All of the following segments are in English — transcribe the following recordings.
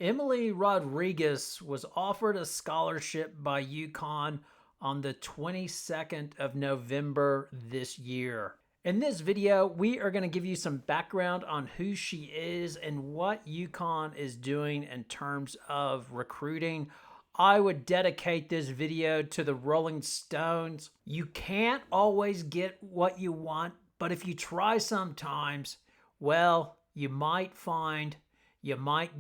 Emely Rodriguez was offered a scholarship by UConn on the 22nd of November this year. In this video, we are going to give you some background on who she is and what UConn is doing in terms of recruiting. I would dedicate this video to the Rolling Stones. You can't always get what you want, but if you try sometimes, well, you might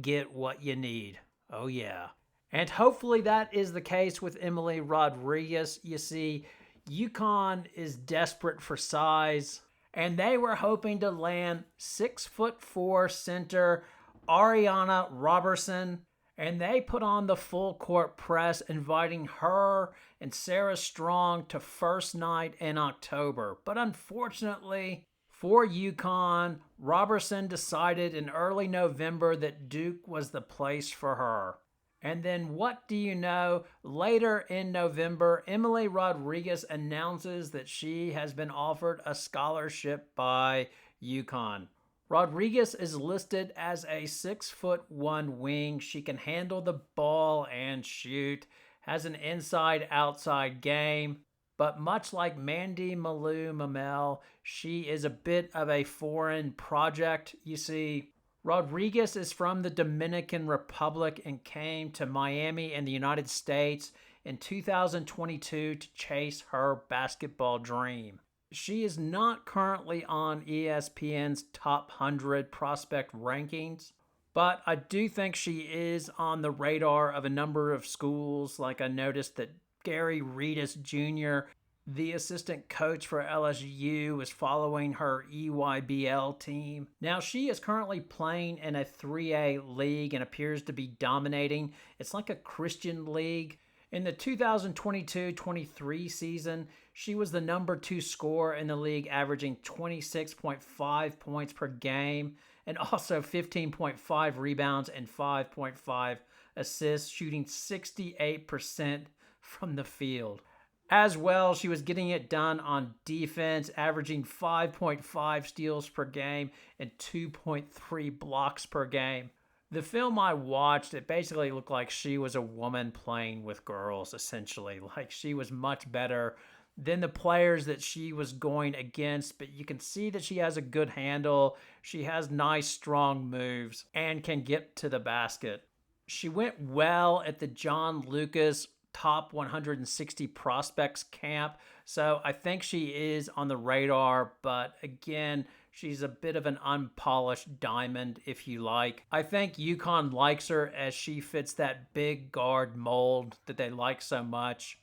get what you need. Oh yeah. And hopefully that is the case with Emely Rodriguez. You see, UConn is desperate for size, and they were hoping to land 6'4" center Ariana Robertson, and they put on the full court press, inviting her and Sarah Strong to first night in October. But unfortunately for UConn, Robertson decided in early November that Duke was the place for her. And then what do you know? Later in November, Emely Rodriguez announces that she has been offered a scholarship by UConn. Rodriguez is listed as a 6'1" wing. She can handle the ball and shoot, has an inside-outside game, but much like Mandy Malou Mamel, she is a bit of a foreign project. You see, Rodriguez is from the Dominican Republic and came to Miami in the United States in 2022 to chase her basketball dream. She is not currently on ESPN's top 100 prospect rankings, but I do think she is on the radar of a number of schools. Like I noticed that Gary Reedus Jr., the assistant coach for LSU, is following her EYBL team. Now, she is currently playing in a 3A league and appears to be dominating. It's like a Christian league. In the 2022-23 season, she was the number 2 scorer in the league, averaging 26.5 points per game and also 15.5 rebounds and 5.5 assists, shooting 68% from the field. As well, she was getting it done on defense, averaging 5.5 steals per game and 2.3 blocks per game. The film I watched, it basically looked like she was a woman playing with girls, essentially. Like she was much better than the players that she was going against, but you can see that she has a good handle. She has nice, strong moves and can get to the basket. She went well at the John Lucas top 160 prospects camp, so I think she is on the radar, but again, she's a bit of an unpolished diamond, if you like. I think UConn likes her as she fits that big guard mold that they like so much.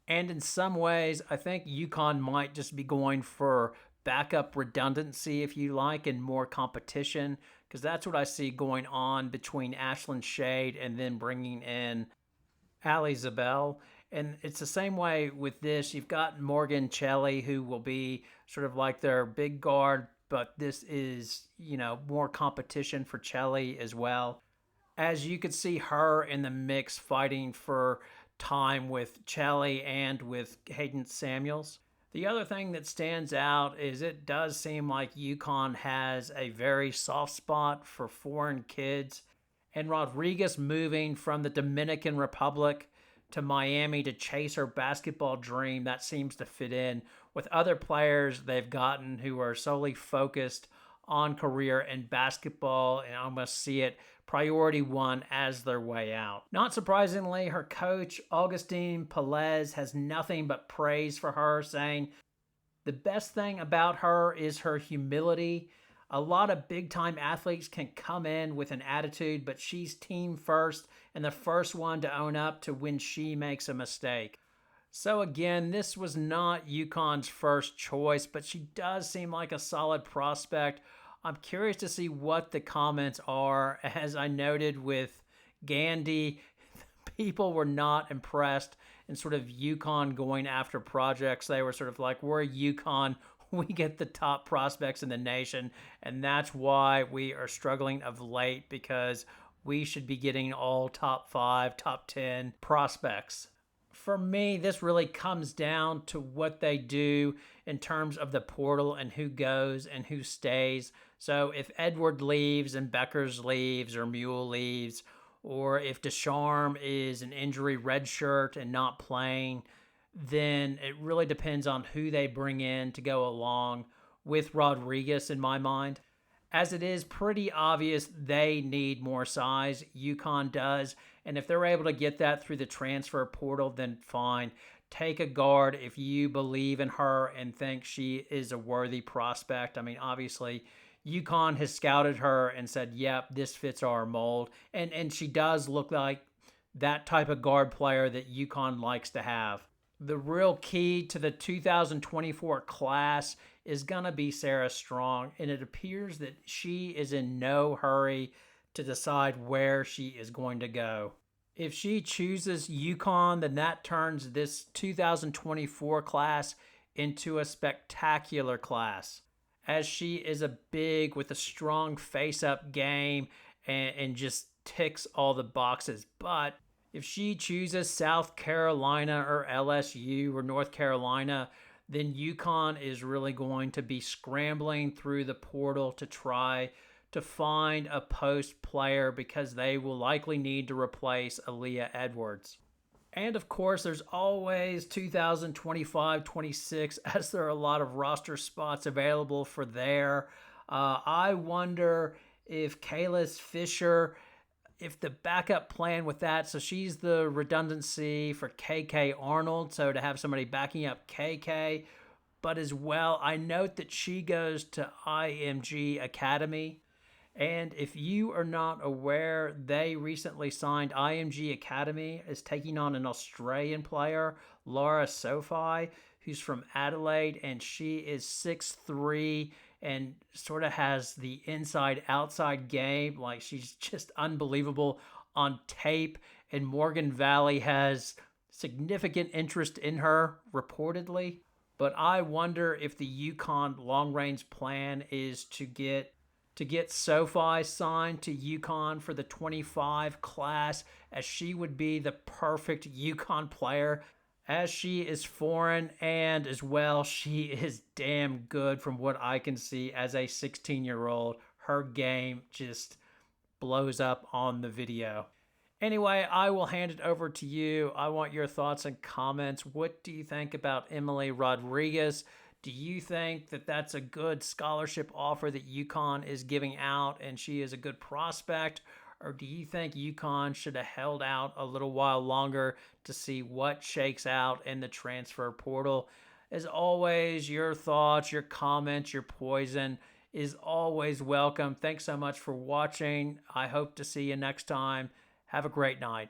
And in some ways, I think UConn might just be going for backup redundancy, if you like, and more competition, because that's what I see going on between Ashlyn Shade and then bringing in Ali Zabel. And it's the same way with this. You've got Morgan Shelley, who will be sort of like their big guard, but this is, more competition for Shelley as well. As you could see her in the mix fighting for time with Shelley and with Hayden Samuels. The other thing that stands out is it does seem like UConn has a very soft spot for foreign kids. And Rodriguez moving from the Dominican Republic to Miami to chase her basketball dream, that seems to fit in with other players they've gotten who are solely focused on career in basketball and almost see it priority one as their way out. Not surprisingly, her coach, Augustine Pelez, has nothing but praise for her, saying the best thing about her is her humility. A lot of big-time athletes can come in with an attitude, but she's team first and the first one to own up to when she makes a mistake. So again, this was not UConn's first choice, but she does seem like a solid prospect. I'm curious to see what the comments are. As I noted with Gandy, people were not impressed in sort of UConn going after projects. They were sort of like, we're UConn. We get the top prospects in the nation, and that's why we are struggling of late, because we should be getting all top 5, top 10 prospects. For me, this really comes down to what they do in terms of the portal and who goes and who stays. So if Edward leaves and Beckers leaves or Mule leaves, or if Deschamps is an injury redshirt and not playing, then it really depends on who they bring in to go along with Rodriguez in my mind. As it is pretty obvious they need more size. UConn does. And if they're able to get that through the transfer portal, then fine. Take a guard if you believe in her and think she is a worthy prospect. I mean, obviously, UConn has scouted her and said, yep, this fits our mold. And she does look like that type of guard player that UConn likes to have. The real key to the 2024 class is going to be Sarah Strong, and it appears that she is in no hurry to decide where she is going to go. If she chooses UConn, then that turns this 2024 class into a spectacular class, as she is a big with a strong face-up game and just ticks all the boxes. But if she chooses South Carolina or LSU or North Carolina, then UConn is really going to be scrambling through the portal to try to find a post player because they will likely need to replace Aaliyah Edwards. And of course, there's always 2025-26 as there are a lot of roster spots available for there. I wonder if Kalis Fisher, if the backup plan with that, so she's the redundancy for KK Arnold, so to have somebody backing up KK, but as well, I note that she goes to IMG Academy. And if you are not aware, they recently signed IMG Academy as taking on an Australian player, Lara Somfai, who's from Adelaide, and she is 6'3", and sort of has the inside-outside game. Like, she's just unbelievable on tape, and Morgan Valley has significant interest in her, reportedly. But I wonder if the UConn long-range plan is to get Somfai signed to UConn for the 25 class, as she would be the perfect UConn player, as she is foreign, and as well, she is damn good from what I can see as a 16-year-old. Her game just blows up on the video. Anyway, I will hand it over to you. I want your thoughts and comments. What do you think about Emely Rodriguez? Do you think that that's a good scholarship offer that UConn is giving out and she is a good prospect? Or do you think UConn should have held out a little while longer to see what shakes out in the transfer portal? As always, your thoughts, your comments, your poison is always welcome. Thanks so much for watching. I hope to see you next time. Have a great night.